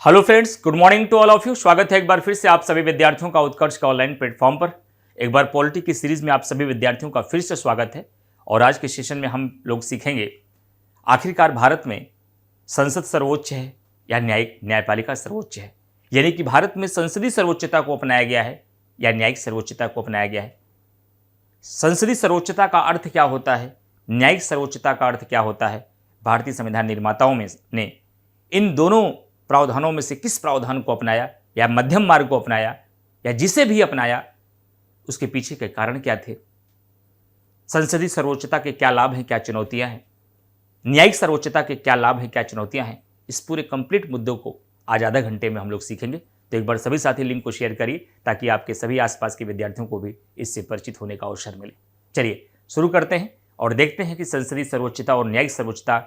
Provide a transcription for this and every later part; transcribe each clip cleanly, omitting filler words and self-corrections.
Hello friends, good morning to all of you. स्वागत है एक बार फिर से आप सभी विद्यार्थियों का उत्कर्ष का ऑनलाइन प्लेटफॉर्म पर। एक बार पॉलिटी की सीरीज में आप सभी विद्यार्थियों का फिर से स्वागत है। और आज के सेशन में हम लोग सीखेंगे आखिरकार भारत में संसद सर्वोच्च है या न्यायपालिका सर्वोच्च है, यानी कि भारत में संसदीय सर्वोच्चता को अपनाया गया है या न्यायिक सर्वोच्चता को अपनाया गया है। संसदीय सर्वोच्चता का अर्थ क्या होता है, न्यायिक सर्वोच्चता का अर्थ क्या होता है, भारतीय संविधान निर्माताओं ने इन दोनों प्रावधानों में से किस प्रावधान को अपनाया या मध्यम मार्ग को अपनाया, या जिसे भी अपनाया उसके पीछे के कारण क्या थे। संसदीय सर्वोच्चता के क्या लाभ हैं, क्या चुनौतियां हैं, न्यायिक सर्वोच्चता के क्या लाभ हैं, क्या चुनौतियां हैं, इस पूरे कंप्लीट मुद्दों को आज आधा घंटे में हम लोग सीखेंगे। तो एक बार सभी साथी लिंक को शेयर करिए ताकि आपके सभी आसपास के विद्यार्थियों को भी इससे परिचित होने का अवसर मिले। चलिए शुरू करते हैं और देखते हैं कि संसदीय सर्वोच्चता और न्यायिक सर्वोच्चता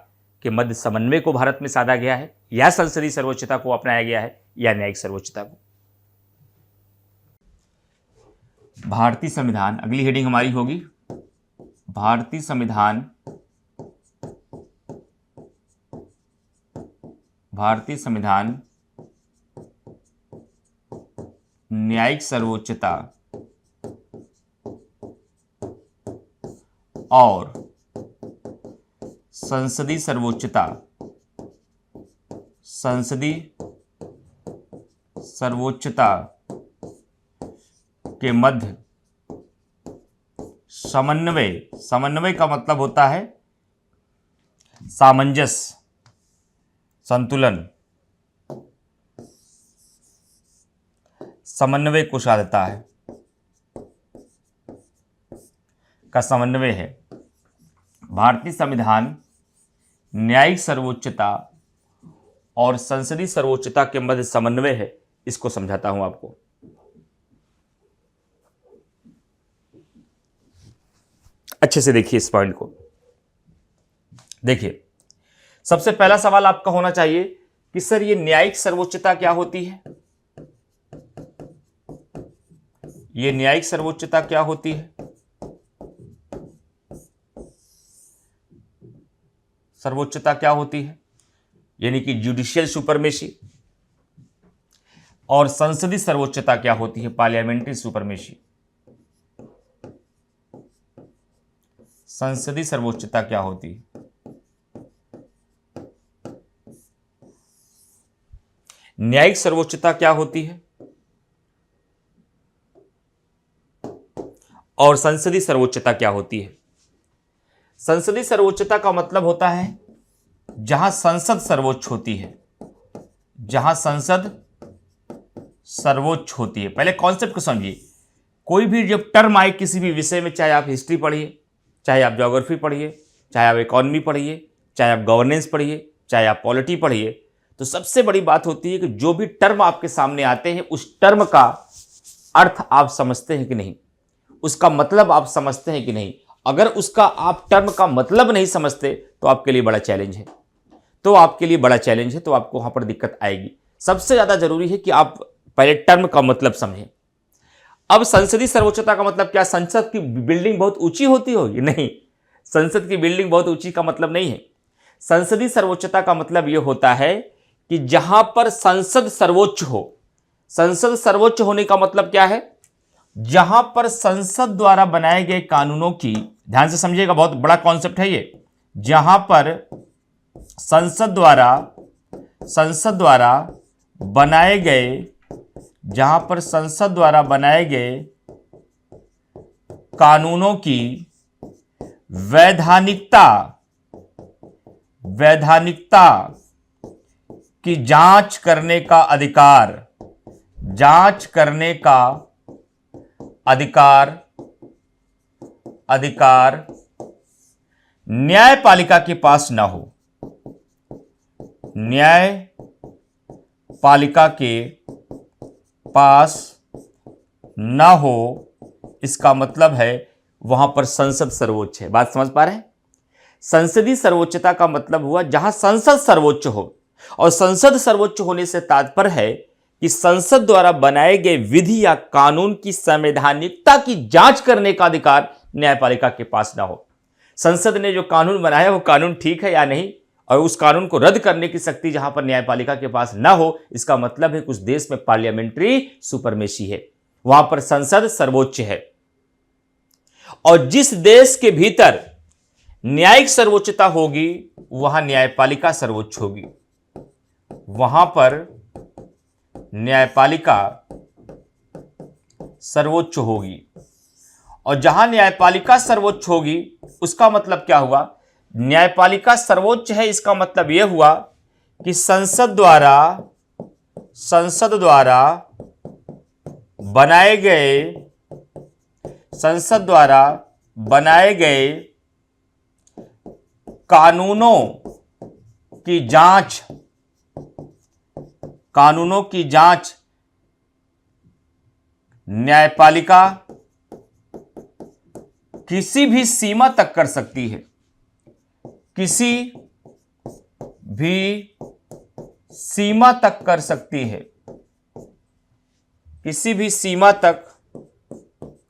के मध्य समन्वय को भारत में साधा गया है या संसदीय सर्वोच्चता को अपनाया गया है या न्यायिक सर्वोच्चता को। भारतीय संविधान, अगली हेडिंग हमारी होगी भारतीय संविधान, भारतीय संविधान न्यायिक सर्वोच्चता और संसदीय सर्वोच्चता, संसदीय सर्वोच्चता के मध्य समन्वय। समन्वय का मतलब होता है सामंजस्य, संतुलन, समन्वय को साधता है का समन्वय है। भारतीय संविधान न्यायिक सर्वोच्चता और संसदीय सर्वोच्चता के मध्य समन्वय है, इसको समझाता हूं आपको। अच्छे से देखिए इस पॉइंट को। देखिए, सबसे पहला सवाल आपका होना चाहिए कि सर ये न्यायिक सर्वोच्चता क्या होती है, ये न्यायिक सर्वोच्चता क्या होती है। सर्वोच्चता क्या होती है, यानी कि जुडिशियल सुपरमेसी। और संसदीय सर्वोच्चता क्या होती है, पार्लियामेंट्री सुपरमेसी। संसदीय सर्वोच्चता क्या होती है, न्यायिक सर्वोच्चता क्या होती है, और संसदीय सर्वोच्चता क्या होती है। संसदीय सर्वोच्चता का मतलब होता है जहां संसद सर्वोच्च होती है, जहां संसद सर्वोच्च होती है। पहले कॉन्सेप्ट को समझिए। कोई भी जब टर्म आए किसी भी विषय में, चाहे आप हिस्ट्री पढ़िए, चाहे आप ज्योग्राफी पढ़िए, चाहे आप इकोनॉमी पढ़िए, चाहे आप गवर्नेंस पढ़िए, चाहे आप पॉलिटी पढ़िए, तो सबसे बड़ी बात होती है कि जो भी टर्म आपके सामने आते हैं उस टर्म का अर्थ आप समझते हैं कि नहीं, उसका मतलब आप समझते हैं कि नहीं। अगर उसका आप टर्म का मतलब नहीं समझते तो आपके लिए बड़ा चैलेंज है, तो आपको वहां पर दिक्कत आएगी। सबसे ज्यादा जरूरी है कि आप पहले टर्म का मतलब समझें। अब संसदीय सर्वोच्चता का मतलब क्या, संसद की बिल्डिंग बहुत ऊंची होती होगी? नहीं, संसद की बिल्डिंग बहुत ऊंची का मतलब नहीं है। संसदीय सर्वोच्चता का मतलब यह होता है कि जहां पर संसद सर्वोच्च हो। संसद सर्वोच्च होने का मतलब क्या है, जहां पर संसद द्वारा बनाए गए कानूनों की, ध्यान से समझिएगा, बहुत बड़ा कॉन्सेप्ट है ये, जहां पर संसद द्वारा बनाए गए कानूनों की वैधानिकता की जांच करने का अधिकार न्यायपालिका के पास न हो, न्यायपालिका के पास न हो, इसका मतलब है वहां पर संसद सर्वोच्च है। बात समझ पा रहे हैं? संसदीय सर्वोच्चता का मतलब हुआ जहां संसद सर्वोच्च हो, और संसद सर्वोच्च होने से तात्पर्य है कि संसद द्वारा बनाए गए विधि या कानून की संवैधानिकता की जांच करने का अधिकार न्यायपालिका के पास ना हो। संसद ने जो कानून बनाया वो कानून ठीक है या नहीं, और उस कानून को रद्द करने की शक्ति जहां पर न्यायपालिका के पास ना हो, इसका मतलब है कि उस देश में पार्लियामेंट्री सुपरमेसी है, वहां पर संसद सर्वोच्च है। और जिस देश के भीतर न्यायिक सर्वोच्चता होगी वहां न्यायपालिका सर्वोच्च होगी, वहां पर न्यायपालिका सर्वोच्च होगी। और जहां न्यायपालिका सर्वोच्च होगी उसका मतलब क्या हुआ? न्यायपालिका सर्वोच्च है, इसका मतलब यह हुआ कि संसद द्वारा बनाए गए कानूनों की जांच न्यायपालिका किसी भी सीमा तक कर सकती है, किसी भी सीमा तक कर सकती है, किसी भी सीमा तक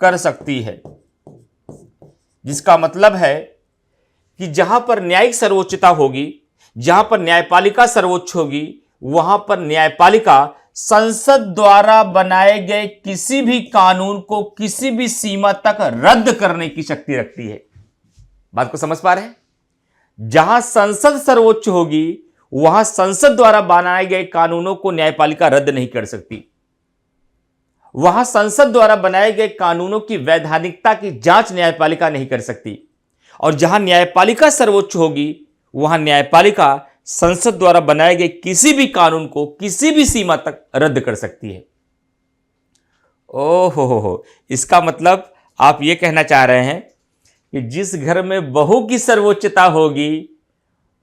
कर सकती है। जिसका मतलब है कि जहां पर न्यायिक सर्वोच्चता होगी, जहां पर न्यायपालिका सर्वोच्च होगी, वहां पर न्यायपालिका संसद द्वारा बनाए गए किसी भी कानून को किसी भी सीमा तक रद्द करने की शक्ति रखती है। बात को समझ पा रहे हैं? जहां संसद सर्वोच्च होगी वहां संसद द्वारा बनाए गए कानूनों को न्यायपालिका रद्द नहीं कर सकती, वहां संसद द्वारा बनाए गए कानूनों की वैधानिकता की जांच न्यायपालिका नहीं कर सकती। और जहां न्यायपालिका सर्वोच्च होगी वहां न्यायपालिका संसद द्वारा बनाए गए किसी भी कानून को किसी भी सीमा तक रद्द कर सकती है। ओहो हो, इसका मतलब आप यह कहना चाह रहे हैं कि जिस घर में बहू की सर्वोच्चता होगी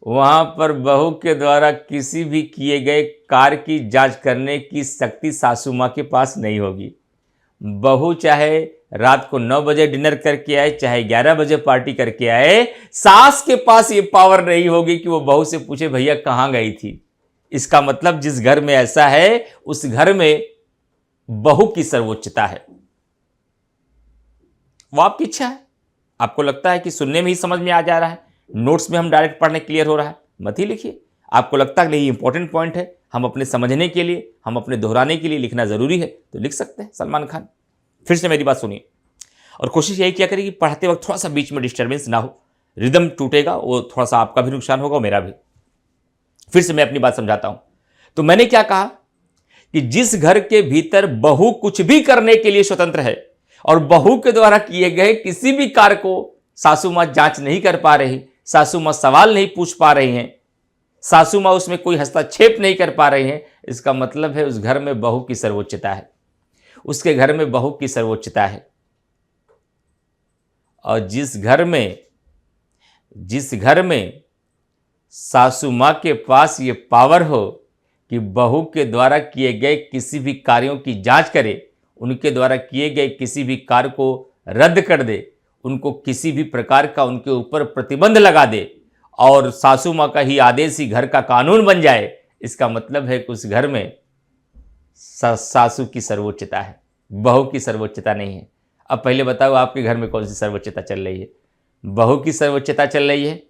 वहां पर बहू के द्वारा किसी भी किए गए कार्य की जांच करने की शक्ति सासू मां के पास नहीं होगी। बहू चाहे रात को 9 बजे डिनर करके आए, चाहे 11 बजे पार्टी करके आए, सास के पास ये पावर नहीं होगी कि वो बहू से पूछे भैया कहां गई थी। इसका मतलब जिस घर में ऐसा है उस घर में बहू की सर्वोच्चता है। वो आपकी इच्छा है, आपको लगता है कि सुनने में ही समझ में आ जा रहा है, नोट्स में हम डायरेक्ट पढ़ने क्लियर हो रहा है, मत ही लिखिए। आपको लगता है कि नहीं इंपॉर्टेंट पॉइंट है, हम अपने समझने के लिए, हम अपने दोहराने के लिए लिखना जरूरी है, तो लिख सकते हैं। सलमान खान, फिर से मेरी बात सुनिए और कोशिश यही किया करिए कि पढ़ते वक्त थोड़ा सा बीच में डिस्टर्बेंस ना हो, रिदम टूटेगा, वो थोड़ा सा आपका भी नुकसान होगा और मेरा भी। फिर से मैं अपनी बात समझाता हूं। तो मैंने क्या कहा कि जिस घर के भीतर बहू कुछ भी करने के लिए स्वतंत्र है और बहू के द्वारा किए गए किसी भी कार्य को सासू मां जांच नहीं कर पा रही, सासू मां सवाल नहीं पूछ पा रही हैं, सासू मां उसमें कोई हस्तक्षेप नहीं कर पा रही हैं, इसका मतलब है उस घर में बहू की सर्वोच्चता है, उसके घर में बहू की सर्वोच्चता है। और जिस घर में सासू मां के पास ये पावर हो कि बहू के द्वारा किए गए किसी भी कार्यों की जांच करे, उनके द्वारा किए गए किसी भी कार्य को रद्द कर दे, उनको किसी भी प्रकार का उनके ऊपर प्रतिबंध लगा दे और सासू मां का ही आदेश ही घर का कानून बन जाए, इसका मतलब है कि उस घर में सासू की सर्वोच्चता है, बहू की सर्वोच्चता नहीं है। अब पहले बताओ आपके घर में कौन सी सर्वोच्चता चल रही है? बहू की सर्वोच्चता चल रही है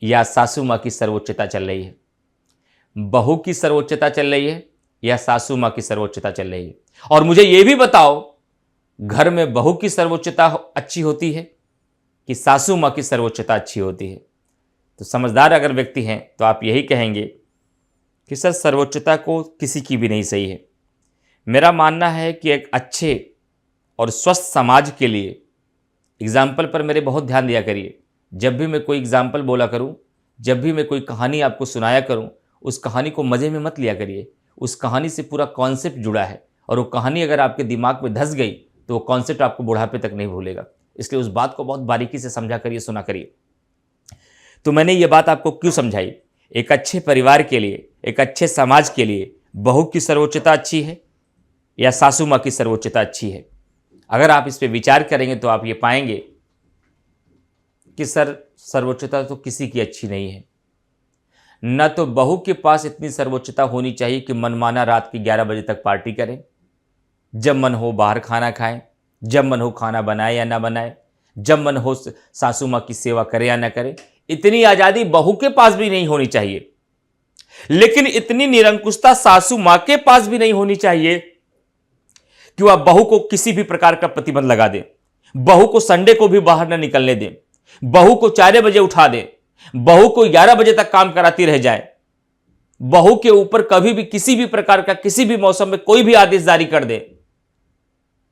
या सासू मां की सर्वोच्चता चल रही है? बहू की सर्वोच्चता चल रही है या सासू मां की सर्वोच्चता चल रही है? और मुझे यह भी बताओ, घर में बहू की सर्वोच्चता अच्छी होती है कि सासू मां की सर्वोच्चता अच्छी होती है? तो समझदार अगर व्यक्ति हैं तो आप यही कहेंगे कि सर सर्वोच्चता को किसी की भी नहीं सही है। मेरा मानना है कि एक अच्छे और स्वस्थ समाज के लिए एग्जाम्पल पर मेरे बहुत ध्यान दिया करिए। जब भी मैं कोई एग्जाम्पल बोला करूं, जब भी मैं कोई कहानी आपको सुनाया करूं, उस कहानी को मज़े में मत लिया करिए। उस कहानी से पूरा कॉन्सेप्ट जुड़ा है और वो कहानी अगर आपके दिमाग में धंस गई तो वो कॉन्सेप्ट आपको बुढ़ापे तक नहीं भूलेगा। इसलिए उस बात को बहुत बारीकी से समझा करिए, सुना करिए। तो मैंने ये बात आपको क्यों समझाई? एक अच्छे परिवार के लिए, एक अच्छे समाज के लिए बहू की सर्वोच्चता अच्छी है या सासू मां की सर्वोच्चता अच्छी है? अगर आप इस पर विचार करेंगे तो आप ये पाएंगे कि सर सर्वोच्चता तो किसी की अच्छी नहीं है। न तो बहू के पास इतनी सर्वोच्चता होनी चाहिए कि मनमाना रात के 11 बजे तक पार्टी करें, जब मन हो बाहर खाना खाएं, जब मन हो खाना बनाए या ना बनाए, जब मन हो सासू मां की सेवा करे या ना करे। इतनी आजादी बहू के पास भी नहीं होनी चाहिए, लेकिन इतनी निरंकुशता सासू मां के पास भी नहीं होनी चाहिए कि वह बहू को किसी भी प्रकार का प्रतिबंध लगा दे, बहू को संडे को भी बाहर न निकलने दे, बहू को 4 बजे उठा दे, बहू को 11 बजे तक काम कराती रह जाए, बहू के ऊपर कभी भी किसी भी प्रकार का किसी भी मौसम में कोई भी आदेश जारी कर दे।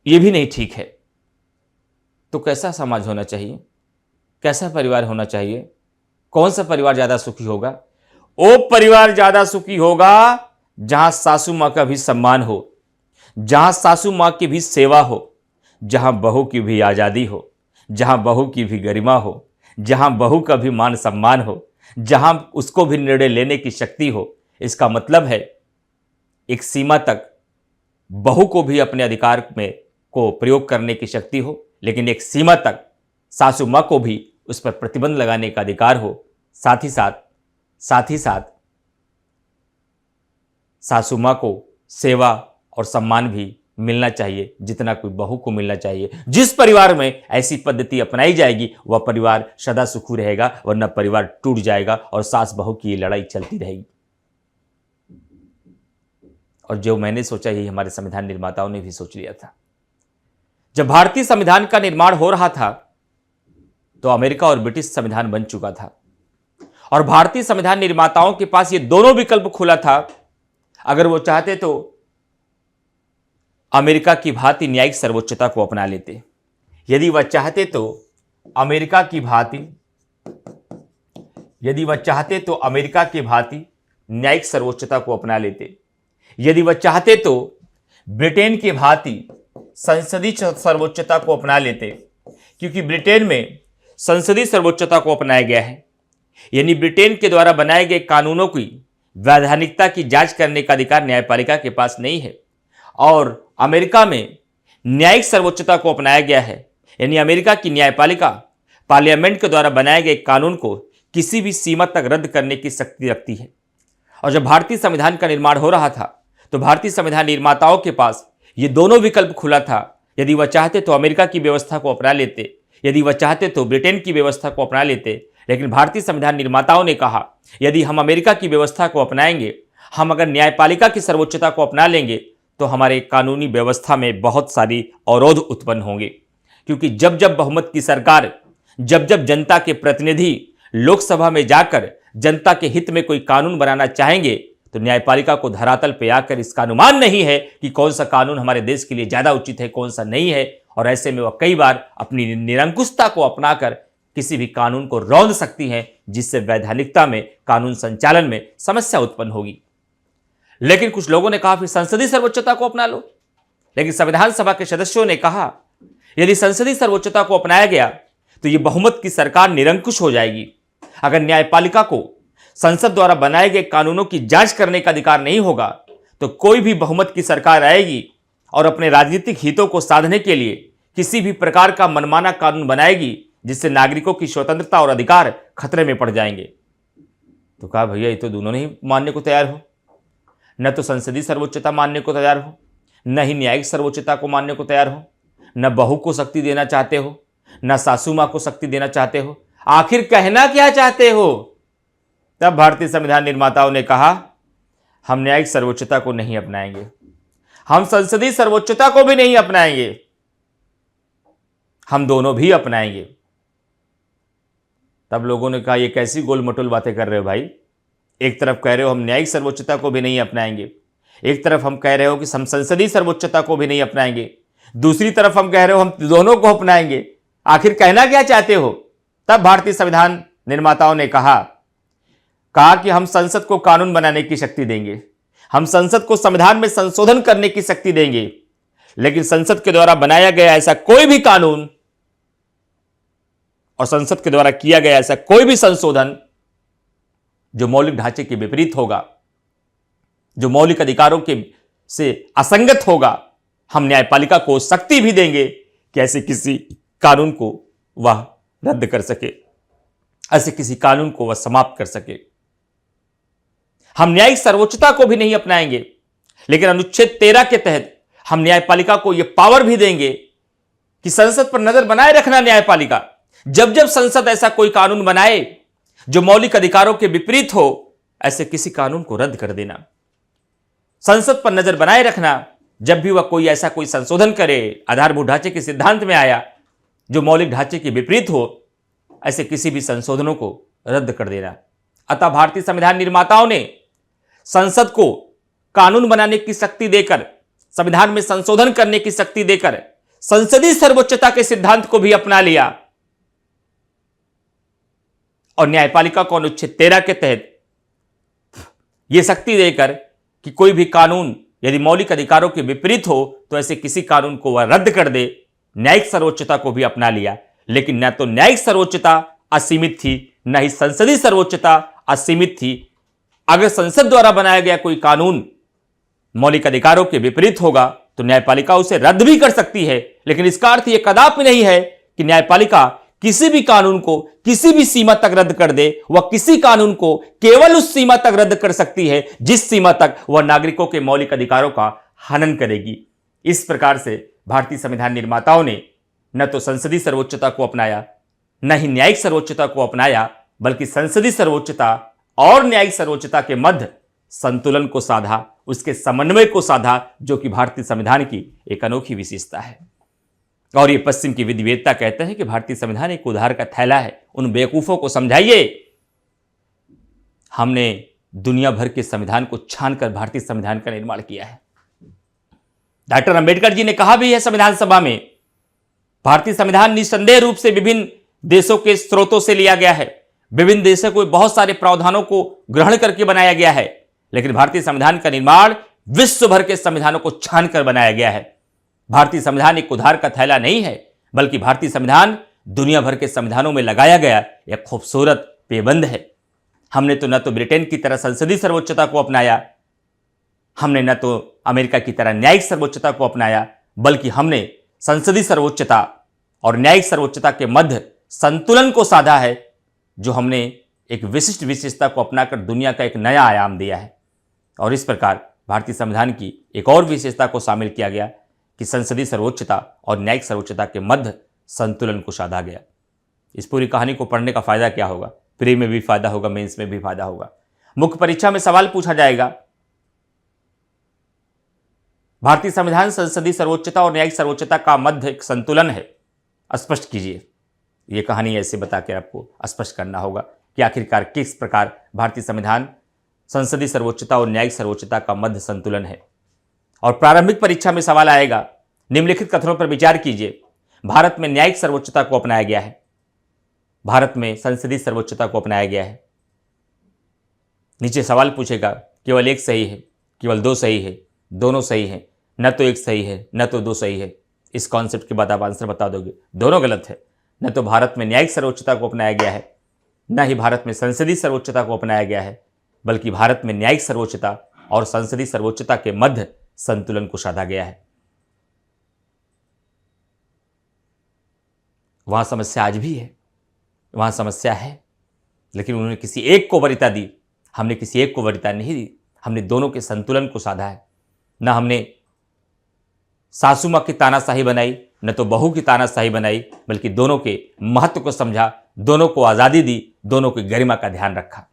यह भी नहीं ठीक है। तो कैसा समाज होना चाहिए, कैसा परिवार होना चाहिए? कौन सा परिवार ज्यादा सुखी होगा? वो परिवार ज्यादा सुखी होगा जहां सासू मां का भी सम्मान हो, जहां सासू मां की भी सेवा हो, जहां बहू की भी आजादी हो, जहां बहू की भी गरिमा हो, जहां बहू का भी मान सम्मान हो, जहां उसको भी निर्णय लेने की शक्ति हो। इसका मतलब है एक सीमा तक बहू को भी अपने अधिकार में को प्रयोग करने की शक्ति हो, लेकिन एक सीमा तक सासू मां को भी उस पर प्रतिबंध लगाने का अधिकार हो। साथ ही साथ सासू मां को सेवा और सम्मान भी मिलना चाहिए जितना कोई बहू को मिलना चाहिए। जिस परिवार में ऐसी पद्धति अपनाई जाएगी वह परिवार सदा सुखी रहेगा, वरना परिवार टूट जाएगा और सास बहू की लड़ाई चलती रहेगी। और जो मैंने सोचा यही हमारे संविधान निर्माताओं ने भी सोच लिया था। जब भारतीय संविधान का निर्माण हो रहा था तो अमेरिका और ब्रिटिश संविधान बन चुका था, और भारतीय संविधान निर्माताओं के पास ये दोनों विकल्प खुला था। अगर वो चाहते तो अमेरिका की भांति न्यायिक सर्वोच्चता को अपना लेते, यदि वह चाहते तो अमेरिका की भांति न्यायिक सर्वोच्चता को अपना लेते, यदि वह चाहते तो ब्रिटेन की भांति संसदीय सर्वोच्चता को अपना लेते, क्योंकि ब्रिटेन में संसदीय सर्वोच्चता को अपनाया गया है। यानी ब्रिटेन के द्वारा बनाए गए कानूनों की वैधानिकता की जांच करने का अधिकार न्यायपालिका के पास नहीं है, और अमेरिका में न्यायिक सर्वोच्चता को अपनाया गया है। यानी अमेरिका की न्यायपालिका पार्लियामेंट के द्वारा बनाए गए कानून को किसी भी सीमा तक रद्द करने की शक्ति रखती है। और जब भारतीय संविधान का निर्माण हो रहा था तो भारतीय संविधान निर्माताओं के पास ये दोनों विकल्प खुला था। यदि वह चाहते तो अमेरिका की व्यवस्था को अपना लेते, यदि वह चाहते तो ब्रिटेन की व्यवस्था को अपना लेते। लेकिन भारतीय संविधान निर्माताओं ने कहा यदि हम अमेरिका की व्यवस्था को अपनाएंगे, हम अगर न्यायपालिका की सर्वोच्चता को अपना लेंगे तो हमारे कानूनी व्यवस्था में बहुत सारी अवरोध उत्पन्न होंगे। क्योंकि जब जब बहुमत की सरकार, जब जब जनता के प्रतिनिधि लोकसभा में जाकर जनता के हित में कोई कानून बनाना चाहेंगे तो न्यायपालिका को धरातल पे आकर इसका अनुमान नहीं है कि कौन सा कानून हमारे देश के लिए ज्यादा उचित है, कौन सा नहीं है। और ऐसे में वह कई बार अपनी निरंकुशता को अपनाकर किसी भी कानून को रौंद सकती हैं, जिससे वैधानिकता में, कानून संचालन में समस्या उत्पन्न होगी। लेकिन कुछ लोगों ने कहा फिर संसदीय सर्वोच्चता को अपना लो। लेकिन संविधान सभा के सदस्यों ने कहा यदि संसदीय सर्वोच्चता को अपनाया गया तो यह बहुमत की सरकार निरंकुश हो जाएगी। अगर न्यायपालिका को संसद द्वारा बनाए गए कानूनों की जांच करने का अधिकार नहीं होगा तो कोई भी बहुमत की सरकार आएगी और अपने राजनीतिक हितों को साधने के लिए किसी भी प्रकार का मनमाना कानून बनाएगी, जिससे नागरिकों की स्वतंत्रता और अधिकार खतरे में पड़ जाएंगे। तो कहा भैया ये तो दोनों नहीं मानने को तैयार हो, न तो संसदीय सर्वोच्चता मानने को तैयार हो, न ही न्यायिक सर्वोच्चता को मानने को तैयार हो, न बहू को शक्ति देना चाहते हो, न सासू मां को शक्ति देना चाहते हो, आखिर कहना क्या चाहते हो? तब भारतीय संविधान निर्माताओं ने कहा हम न्यायिक सर्वोच्चता को नहीं अपनाएंगे, हम संसदीय सर्वोच्चता को भी नहीं अपनाएंगे, हम दोनों भी अपनाएंगे। तब लोगों ने कहा ये कैसी गोल मटोल बातें कर रहे हो भाई? एक तरफ कह रहे हो हम न्यायिक सर्वोच्चता को भी नहीं अपनाएंगे, एक तरफ हम कह रहे हो कि हम संसदीय सर्वोच्चता को भी नहीं अपनाएंगे, दूसरी तरफ हम कह रहे हो हम दोनों को अपनाएंगे, आखिर कहना क्या चाहते हो? तब भारतीय संविधान निर्माताओं ने कहा कि हम संसद को कानून बनाने की शक्ति देंगे, हम संसद को संविधान में संशोधन करने की शक्ति देंगे, लेकिन संसद के द्वारा बनाया गया ऐसा कोई भी कानून और संसद के द्वारा किया गया ऐसा कोई भी संशोधन जो मौलिक ढांचे के विपरीत होगा, जो मौलिक अधिकारों के से असंगत होगा, हम न्यायपालिका को शक्ति भी देंगे कि ऐसे किसी कानून को वह रद्द कर सके, ऐसे किसी कानून को वह समाप्त कर सके। हम न्यायिक सर्वोच्चता को भी नहीं अपनाएंगे, लेकिन अनुच्छेद 13 के तहत हम न्यायपालिका को यह पावर भी देंगे कि संसद पर नजर बनाए रखना न्यायपालिका। जब जब संसद ऐसा कोई कानून बनाए जो मौलिक अधिकारों के विपरीत हो, ऐसे किसी कानून को रद्द कर देना। संसद पर नजर बनाए रखना, जब भी वह कोई ऐसा कोई संशोधन करे, आधारभूत ढांचे के सिद्धांत में आया जो मौलिक ढांचे के विपरीत हो, ऐसे किसी भी संशोधनों को रद्द कर देना। अतः भारतीय संविधान निर्माताओं ने संसद को कानून बनाने की शक्ति देकर, संविधान में संशोधन करने की शक्ति देकर संसदीय सर्वोच्चता के सिद्धांत को भी अपना लिया और न्यायपालिका को अनुच्छेद 13 के तहत यह शक्ति देकर कि कोई भी कानून यदि मौलिक अधिकारों के विपरीत हो तो ऐसे किसी कानून को वह रद्द कर दे, न्यायिक सर्वोच्चता को भी अपना लिया। लेकिन न तो न्यायिक सर्वोच्चता असीमित थी, न ही संसदीय सर्वोच्चता असीमित थी। अगर संसद द्वारा बनाया गया कोई कानून मौलिक अधिकारों के विपरीत होगा तो न्यायपालिका उसे रद्द भी कर सकती है, लेकिन इसका अर्थ यह कदापि नहीं है कि न्यायपालिका किसी भी कानून को किसी भी सीमा तक रद्द कर दे। वह किसी कानून को केवल उस सीमा तक रद्द कर सकती है जिस सीमा तक वह नागरिकों के मौलिक अधिकारों का हनन करेगी। इस प्रकार से भारतीय संविधान निर्माताओं ने न तो संसदीय सर्वोच्चता को अपनाया, न ही न्यायिक सर्वोच्चता को अपनाया, बल्कि संसदीय सर्वोच्चता और न्यायिक सर्वोच्चता के मध्य संतुलन को साधा, उसके समन्वय को साधा, जो कि भारतीय संविधान की एक अनोखी विशेषता है। और ये पश्चिम की विधिवेत्ता कहते हैं कि भारतीय संविधान एक उधार का थैला है। उन बेवकूफों को समझाइए, हमने दुनिया भर के संविधान को छानकर भारतीय संविधान का निर्माण किया है। डॉक्टर अंबेडकर जी ने कहा भी है संविधान सभा में, भारतीय संविधान निस्संदेह रूप से विभिन्न देशों के स्रोतों से लिया गया है, विभिन्न देशों को बहुत सारे प्रावधानों को ग्रहण करके बनाया गया है, लेकिन भारतीय संविधान का निर्माण विश्व भर के संविधानों को छानकर बनाया गया है। भारतीय संविधान एक उधार का थैला नहीं है, बल्कि भारतीय संविधान दुनिया भर के संविधानों में लगाया गया एक खूबसूरत पेबंद है। हमने तो न तो ब्रिटेन की तरह संसदीय सर्वोच्चता को अपनाया, हमने न तो अमेरिका की तरह न्यायिक सर्वोच्चता को अपनाया, बल्कि हमने संसदीय सर्वोच्चता और न्यायिक सर्वोच्चता के मध्य संतुलन को साधा है, जो हमने एक विशिष्ट विशेषता को अपनाकर दुनिया का एक नया आयाम दिया है। और इस प्रकार भारतीय संविधान की एक और विशेषता को शामिल किया गया कि संसदीय सर्वोच्चता और न्यायिक सर्वोच्चता के मध्य संतुलन को साधा गया। इस पूरी कहानी को पढ़ने का फायदा क्या होगा? प्री में भी फायदा होगा, मेंस में भी फायदा होगा। मुख्य परीक्षा में सवाल पूछा जाएगा, भारतीय संविधान संसदीय सर्वोच्चता और न्यायिक सर्वोच्चता का मध्य एक संतुलन है, स्पष्ट कीजिए। यह कहानी ऐसे बता के आपको स्पष्ट करना होगा कि आखिरकार किस प्रकार भारतीय संविधान संसदीय सर्वोच्चता और न्यायिक सर्वोच्चता का मध्य संतुलन है। और प्रारंभिक परीक्षा में सवाल आएगा, निम्नलिखित कथनों पर विचार कीजिए। भारत में न्यायिक सर्वोच्चता को अपनाया गया है, भारत में संसदीय सर्वोच्चता को अपनाया गया है। नीचे सवाल पूछेगा, केवल एक सही है, केवल दो सही है, दोनों सही है, न तो एक सही है न तो दो सही है। इस कॉन्सेप्ट के बाद आप आंसर बता दोगे, दोनों गलत है। न तो भारत में न्यायिक सर्वोच्चता को अपनाया गया है, न ही भारत में संसदीय सर्वोच्चता को अपनाया गया है, बल्कि भारत में न्यायिक सर्वोच्चता और संसदीय सर्वोच्चता के मध्य संतुलन को साधा गया है। वहां समस्या आज भी है, वहां समस्या है, लेकिन उन्होंने किसी एक को वरीयता दी, हमने किसी एक को वरीयता नहीं दी। हमने दोनों के संतुलन को साधा है। न हमने सासू मां की तानाशाही बनाई, न तो बहू की तानाशाही बनाई, बल्कि दोनों के महत्व को समझा, दोनों को आजादी दी, दोनों की गरिमा का ध्यान रखा।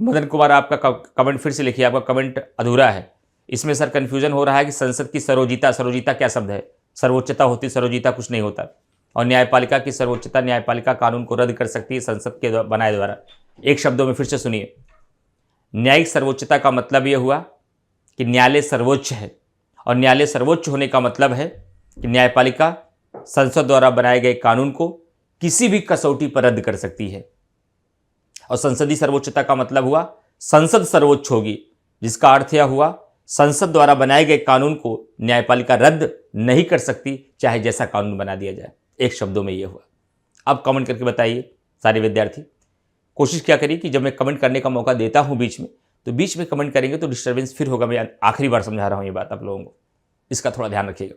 मदन कुमार, आपका कमेंट फिर से लिखिए, आपका कमेंट अधूरा है। इसमें सर कंफ्यूजन हो रहा है कि संसद की सरोजिता, सरोजिता क्या शब्द है? सर्वोच्चता होती, सरोजिता कुछ नहीं होता। और न्यायपालिका की सर्वोच्चता, न्यायपालिका कानून को रद्द कर सकती है संसद के बनाए द्वारा। एक शब्दों में फिर से सुनिए, न्यायिक सर्वोच्चता का मतलब यह हुआ कि न्यायालय सर्वोच्च है, और न्यायालय सर्वोच्च होने का मतलब है कि न्यायपालिका संसद द्वारा बनाए गए कानून को किसी भी कसौटी पर रद्द कर सकती है। और संसदीय सर्वोच्चता का मतलब हुआ संसद सर्वोच्च होगी, जिसका अर्थ यह हुआ संसद द्वारा बनाए गए कानून को न्यायपालिका रद्द नहीं कर सकती, चाहे जैसा कानून बना दिया जाए। एक शब्दों में यह हुआ। अब कमेंट करके बताइए सारे विद्यार्थी। कोशिश क्या करिए कि जब मैं कमेंट करने का मौका देता हूं बीच में, तो बीच में कमेंट करेंगे तो डिस्टर्बेंस फिर होगा। मैं आखिरी बार समझा रहा हूं ये बात आप लोगों को, इसका थोड़ा ध्यान रखिएगा।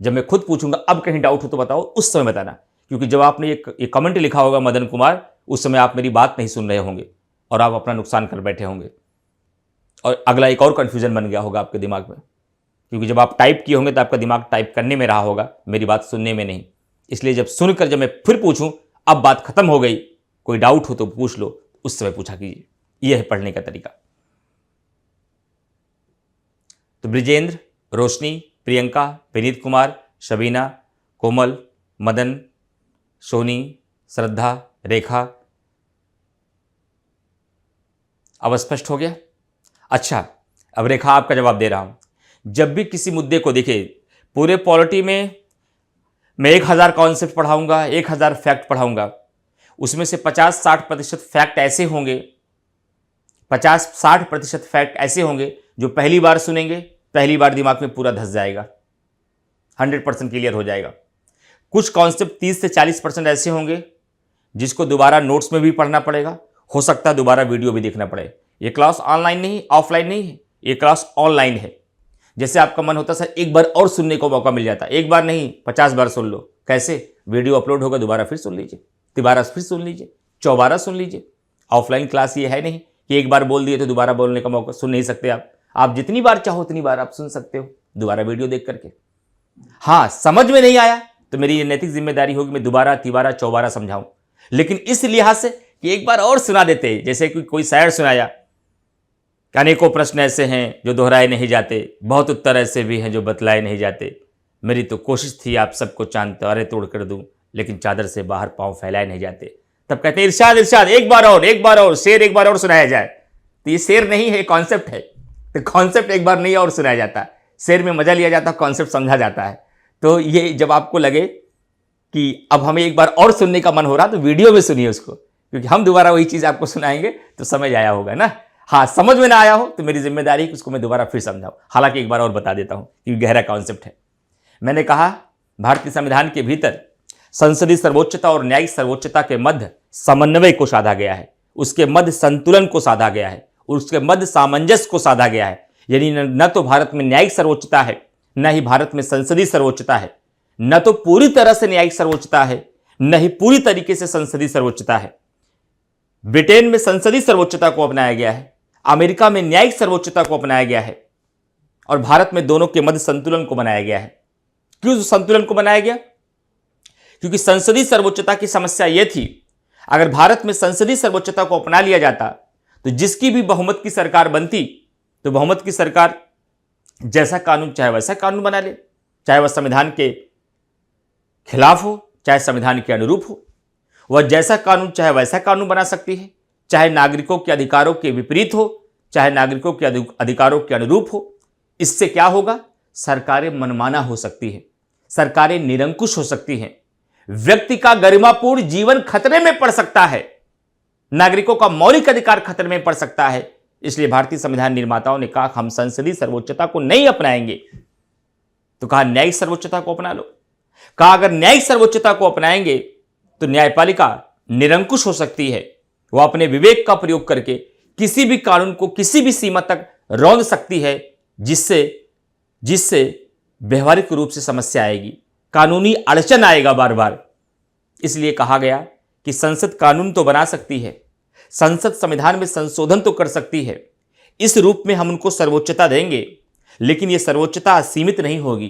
जब मैं खुद पूछूंगा अब कहीं डाउट हो तो बताओ, उस समय बताना, क्योंकि जब आपने ये कमेंट लिखा होगा मदन कुमार, उस समय आप मेरी बात नहीं सुन रहे होंगे और आप अपना नुकसान कर बैठे होंगे, और अगला एक और कन्फ्यूजन बन गया होगा आपके दिमाग में। क्योंकि जब आप टाइप किए होंगे तो आपका दिमाग टाइप करने में रहा होगा, मेरी बात सुनने में नहीं। इसलिए जब मैं फिर पूछूं, अब बात खत्म हो गई, कोई डाउट हो तो पूछ लो, उस समय पूछा कीजिए। यह है पढ़ने का तरीका। तो ब्रिजेंद्र, रोशनी, प्रियंका, विनीत कुमार, शबीना, कोमल, मदन, सोनी, श्रद्धा, रेखा, अब स्पष्ट हो गया? अच्छा, अब रेखा आपका जवाब दे रहा हूं। जब भी किसी मुद्दे को देखे, पूरे पॉलिटी में मैं 1000 कॉन्सेप्ट पढ़ाऊंगा, 1000 फैक्ट पढ़ाऊंगा, उसमें से 50-60% फैक्ट ऐसे होंगे, 50-60% फैक्ट ऐसे होंगे जो पहली बार सुनेंगे, पहली बार दिमाग में पूरा धस जाएगा, 100% क्लियर हो जाएगा। कुछ कॉन्सेप्ट 30 से 40% ऐसे होंगे जिसको दोबारा नोट्स में भी पढ़ना पड़ेगा, हो सकता है दोबारा वीडियो भी देखना पड़े। ये क्लास ऑनलाइन नहीं, ऑफलाइन नहीं है, ये क्लास ऑनलाइन है। जैसे आपका मन होता सर एक बार और सुनने को मौका मिल जाता, एक बार नहीं 50 बार सुन लो। कैसे? वीडियो अपलोड होगा, दोबारा फिर सुन लीजिए, दोबारा फिर सुन लीजिए, 4 सुन लीजिए। ऑफलाइन क्लास ये है नहीं कि एक बार बोल दिए तो दोबारा बोलने का मौका सुन नहीं सकते आप जितनी बार चाहो उतनी बार आप सुन सकते हो, दोबारा वीडियो देख करके। हाँ, समझ में नहीं आया तो मेरी ये नैतिक जिम्मेदारी होगी मैं दोबारा, तिबारा, 4 समझाऊं, लेकिन इस लिहाज से कि एक बार और सुना देते, जैसे कि कोई शायर सुनाया, अनेकों प्रश्न ऐसे हैं जो दोहराए नहीं जाते, बहुत उत्तर ऐसे भी हैं जो बतलाए नहीं जाते, मेरी तो कोशिश थी आप सबको चांद तारे तोड़ कर दूं, लेकिन चादर से बाहर पांव फैलाए नहीं जाते। तब कहते हैं इरशाद इरशाद, एक बार और शेर एक बार और सुनाया जाए। तो ये शेर नहीं है, कॉन्सेप्ट है। तो कॉन्सेप्ट एक बार नहीं और सुनाया जाता, शेर में मजा लिया जाता, कॉन्सेप्ट समझा जाता है। तो ये जब आपको लगे कि अब हमें एक बार और सुनने का मन हो रहा तो वीडियो में सुनिए उसको, क्योंकि हम दोबारा वही चीज आपको सुनाएंगे तो समझ आया होगा ना। हाँ, समझ में ना आया हो तो मेरी जिम्मेदारी है कि उसको मैं दोबारा फिर समझाऊं। हालांकि एक बार और बता देता हूं क्योंकि गहरा कॉन्सेप्ट है। मैंने कहा भारतीय संविधान के भीतर संसदीय सर्वोच्चता और न्यायिक सर्वोच्चता के मध्य समन्वय को साधा गया है, उसके मध्य संतुलन को साधा गया है, उसके मध्य सामंजस्य को साधा गया है। यानी न तो भारत में न्यायिक सर्वोच्चता है, न ही भारत में संसदीय सर्वोच्चता है, न तो पूरी तरह से न्यायिक सर्वोच्चता है, न ही पूरी तरीके से संसदीय सर्वोच्चता है। ब्रिटेन में संसदीय सर्वोच्चता को अपनाया गया है, अमेरिका में न्यायिक सर्वोच्चता को अपनाया गया है, और भारत में दोनों के मध्य संतुलन को बनाया गया है। क्यों संतुलन को बनाया गया? क्योंकि संसदीय सर्वोच्चता की समस्या यह थी, अगर भारत में संसदीय सर्वोच्चता को अपना लिया जाता तो जिसकी भी बहुमत की सरकार बनती तो बहुमत की सरकार जैसा कानून चाहे वैसा कानून बना ले, चाहे वह संविधान के खिलाफ हो, चाहे संविधान के अनुरूप हो। वह जैसा कानून चाहे वैसा कानून बना सकती है, चाहे नागरिकों के अधिकारों के विपरीत हो, चाहे नागरिकों के अधिकारों के अनुरूप हो। इससे क्या होगा? सरकारें मनमाना हो सकती है, सरकारें निरंकुश हो सकती हैं, व्यक्ति का गरिमापूर्ण जीवन खतरे में पड़ सकता है, नागरिकों का मौलिक अधिकार खतरे में पड़ सकता है। इसलिए भारतीय संविधान निर्माताओं ने कहा हम संसदीय सर्वोच्चता को नहीं अपनाएंगे, तो कहा न्यायिक सर्वोच्चता को अपना लो। कहा अगर न्यायिक सर्वोच्चता को अपनाएंगे तो न्यायपालिका निरंकुश हो सकती है, वह अपने विवेक का प्रयोग करके किसी भी कानून को किसी भी सीमा तक रौंद सकती है, जिससे व्यवहारिक रूप से समस्या आएगी, कानूनी अड़चन आएगा बार बार। इसलिए कहा गया कि संसद कानून तो बना सकती है, संसद संविधान में संशोधन तो कर सकती है, इस रूप में हम उनको सर्वोच्चता देंगे, लेकिन यह सर्वोच्चता सीमित नहीं होगी,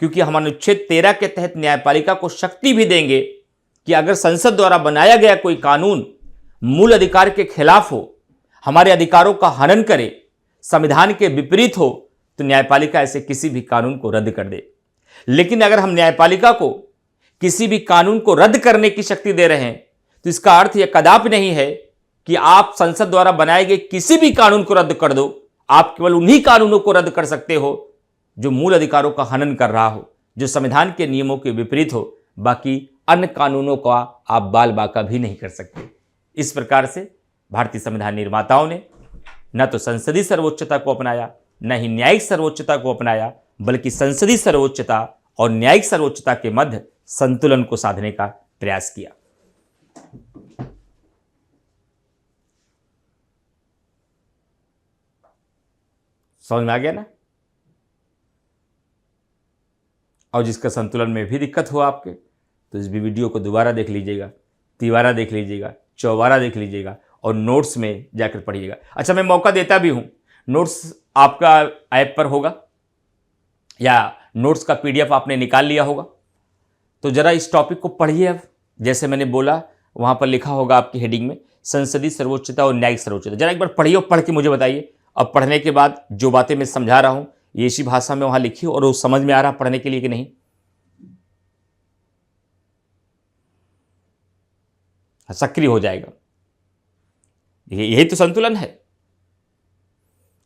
क्योंकि हम अनुच्छेद 13 के तहत न्यायपालिका को शक्ति भी देंगे कि अगर संसद द्वारा बनाया गया कोई कानून मूल अधिकार के खिलाफ हो, हमारे अधिकारों का हनन करे, संविधान के विपरीत हो, तो न्यायपालिका ऐसे किसी भी कानून को रद्द कर दे। लेकिन अगर हम न्यायपालिका को किसी भी कानून को रद्द करने की शक्ति दे रहे हैं तो इसका अर्थ यह कदापि नहीं है कि आप संसद द्वारा बनाए गए किसी भी कानून को रद्द कर दो। आप केवल उन्हीं कानूनों को रद्द कर सकते हो जो मूल अधिकारों का हनन कर रहा हो, जो संविधान के नियमों के विपरीत हो। बाकी अन्य कानूनों का आप बाल बाका भी नहीं कर सकते। इस प्रकार से भारतीय संविधान निर्माताओं ने न तो संसदीय सर्वोच्चता को अपनाया, न ही न्यायिक सर्वोच्चता को अपनाया, बल्कि संसदीय सर्वोच्चता और न्यायिक सर्वोच्चता के मध्य संतुलन को साधने का प्रयास किया। समझ में आ गया ना? और जिसका संतुलन में भी दिक्कत हो आपके, तो इस वीडियो को दोबारा देख लीजिएगा, तिबारा देख लीजिएगा, 4 देख लीजिएगा और नोट्स में जाकर पढ़िएगा। अच्छा, मैं मौका देता भी हूं, नोट्स आपका ऐप पर होगा, या नोट्स का PDF आपने निकाल लिया होगा, तो जरा इस टॉपिक को पढ़िए। अब जैसे मैंने बोला वहां पर लिखा होगा आपकी हेडिंग में संसदीय सर्वोच्चता और न्यायिक सर्वोच्चता, जरा एक बार पढ़िए और पढ़ के मुझे बताइए। अब पढ़ने के बाद जो बातें मैं समझा रहा हूं ये इसी भाषा में वहां लिखी और वो समझ में आ रहा पढ़ने के लिए कि नहीं। सक्रिय हो जाएगा। यही तो संतुलन है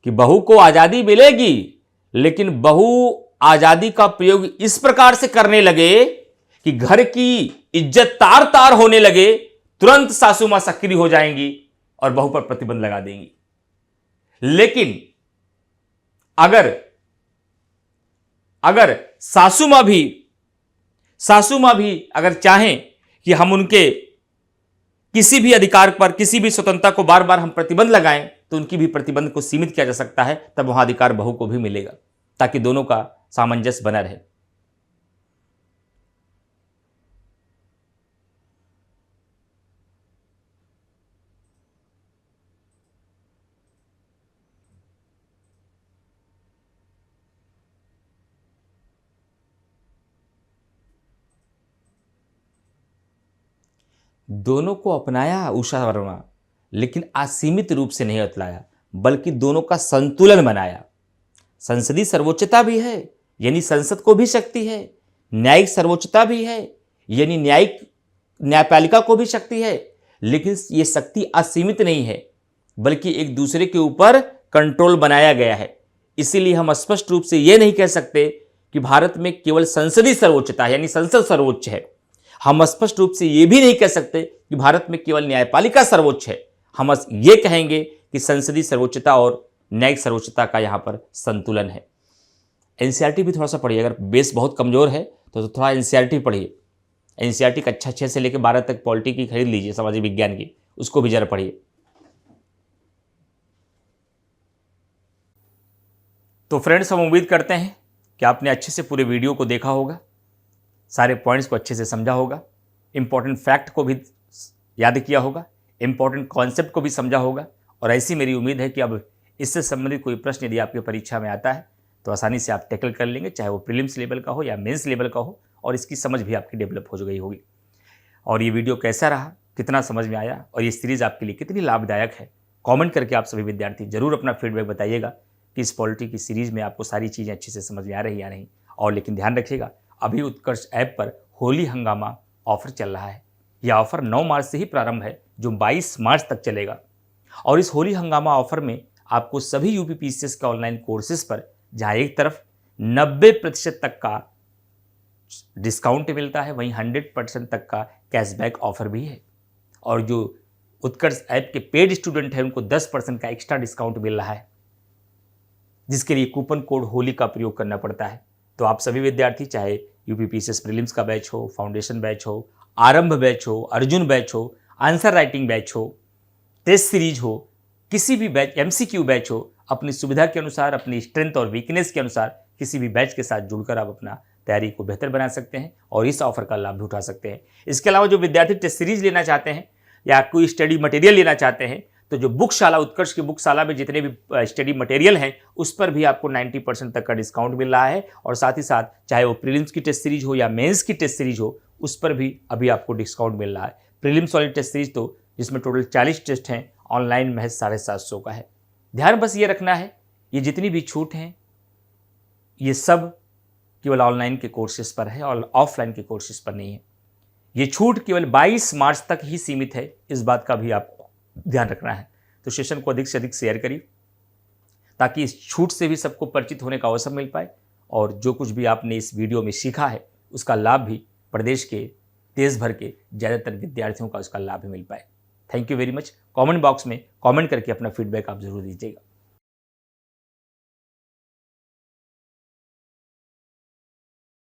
कि बहू को आजादी मिलेगी, लेकिन बहू आजादी का प्रयोग इस प्रकार से करने लगे कि घर की इज्जत तार तार होने लगे, तुरंत सासू मां सक्रिय हो जाएंगी और बहू पर प्रतिबंध लगा देंगी। लेकिन अगर सासू मां भी अगर चाहें कि हम उनके किसी भी अधिकार पर, किसी भी स्वतंत्रता को बार बार हम प्रतिबंध लगाएं, तो उनकी भी प्रतिबंध को सीमित किया जा सकता है। तब वहां अधिकार बहू को भी मिलेगा, ताकि दोनों का सामंजस्य बना रहे। दोनों को अपनाया उषा वर्मा, लेकिन असीमित रूप से नहीं अपनाया, बल्कि दोनों का संतुलन बनाया। संसदीय सर्वोच्चता भी है, यानी संसद को भी शक्ति है। न्यायिक सर्वोच्चता भी है, यानी न्यायपालिका को भी शक्ति है। लेकिन यह शक्ति असीमित नहीं है, बल्कि एक दूसरे के ऊपर कंट्रोल बनाया गया है। इसीलिए हम स्पष्ट रूप से यह नहीं कह सकते कि भारत में केवल संसदीय सर्वोच्चता यानी संसद सर्वोच्च है। हम स्पष्ट रूप से यह भी नहीं कह सकते कि भारत में केवल न्यायपालिका सर्वोच्च है। हम ये कहेंगे कि संसदीय सर्वोच्चता और न्यायिक सर्वोच्चता का यहां पर संतुलन है। एनसीईआरटी भी थोड़ा सा पढ़िए, अगर बेस बहुत कमजोर है तो थोड़ा एनसीईआरटी पढ़िए। एनसीईआरटी का अच्छा 6 से लेकर 12 तक पॉलिटी की खरीद लीजिए, सामाजिक विज्ञान की, उसको भी जरा पढ़िए। तो फ्रेंड्स, हम उम्मीद करते हैं कि आपने अच्छे से पूरे वीडियो को देखा होगा, सारे पॉइंट्स को अच्छे से समझा होगा, इंपॉर्टेंट फैक्ट को भी याद किया होगा, इंपॉर्टेंट कॉन्सेप्ट को भी समझा होगा। और ऐसी मेरी उम्मीद है कि अब इससे संबंधित कोई प्रश्न यदि आपकी परीक्षा में आता है तो आसानी से आप टैकल कर लेंगे, चाहे वो प्रीलिम्स लेवल का हो या मेंस लेवल का हो, और इसकी समझ भी आपकी डेवलप हो गई होगी। और ये वीडियो कैसा रहा, कितना समझ में आया और ये सीरीज़ आपके लिए कितनी लाभदायक है, कमेंट करके आप सभी विद्यार्थी जरूर अपना फीडबैक बताइएगा कि इस पॉलिटी की सीरीज़ में आपको सारी चीज़ें अच्छे से समझ में आ रही या नहीं। और लेकिन ध्यान रखिएगा, अभी उत्कर्ष ऐप पर होली हंगामा ऑफर चल रहा है। यह ऑफर 9 मार्च से ही प्रारंभ है, जो 22 मार्च तक चलेगा। और इस होली हंगामा ऑफर में आपको सभी यूपीपीसीएस का ऑनलाइन कोर्सेज पर, जहां एक तरफ 90% तक का डिस्काउंट मिलता है, वहीं 100% तक का कैशबैक ऑफर भी है। और जो उत्कर्ष ऐप के पेड स्टूडेंट हैं उनको 10% का एक्स्ट्रा डिस्काउंट मिल रहा है, जिसके लिए कूपन कोड होली का प्रयोग करना पड़ता है। तो आप सभी विद्यार्थी, चाहे यूपीपीसीएस प्रीलिम्स का बैच हो, फाउंडेशन बैच हो, आरंभ बैच हो, अर्जुन बैच हो, आंसर राइटिंग बैच हो, टेस्ट सीरीज हो, किसी भी बैच, एमसीक्यू बैच हो, अपनी सुविधा के अनुसार, अपनी स्ट्रेंथ और वीकनेस के अनुसार किसी भी बैच के साथ जुड़कर आप अपना तैयारी को बेहतर बना सकते हैं और इस ऑफर का लाभ भी उठा सकते हैं। इसके अलावा जो विद्यार्थी टेस्ट सीरीज लेना चाहते हैं या कोई स्टडी मटेरियल लेना चाहते हैं, तो जो बुकशाला, उत्कर्ष की बुकशाला में जितने भी स्टडी मटेरियल हैं उस पर भी आपको 90% तक का डिस्काउंट मिल रहा है। और साथ ही साथ चाहे वो प्रीलिम्स की टेस्ट सीरीज हो या मेंस की टेस्ट सीरीज हो, उस पर भी अभी आपको डिस्काउंट मिल रहा है। प्रीलिम्स वाली टेस्ट सीरीज तो जिसमें टोटल 40 टेस्ट हैं, ऑनलाइन महज 750 का है। ध्यान बस ये रखना है, ये जितनी भी छूट हैं ये सब केवल ऑनलाइन के कोर्सेज पर है और ऑफलाइन के कोर्सेज पर नहीं है। ये छूट केवल 22 मार्च तक ही सीमित है, इस बात का भी आपको ध्यान रखना है। तो सेशन को अधिक से अधिक शेयर करिए ताकि इस छूट से भी सबको परिचित होने का अवसर मिल पाए और जो कुछ भी आपने इस वीडियो में सीखा है उसका लाभ भी प्रदेश के, देश भर के ज़्यादातर विद्यार्थियों का उसका लाभ भी मिल पाए। Thank you very much. Comment box में कमेंट करके अपना फीडबैक आप जरूर दीजिएगा।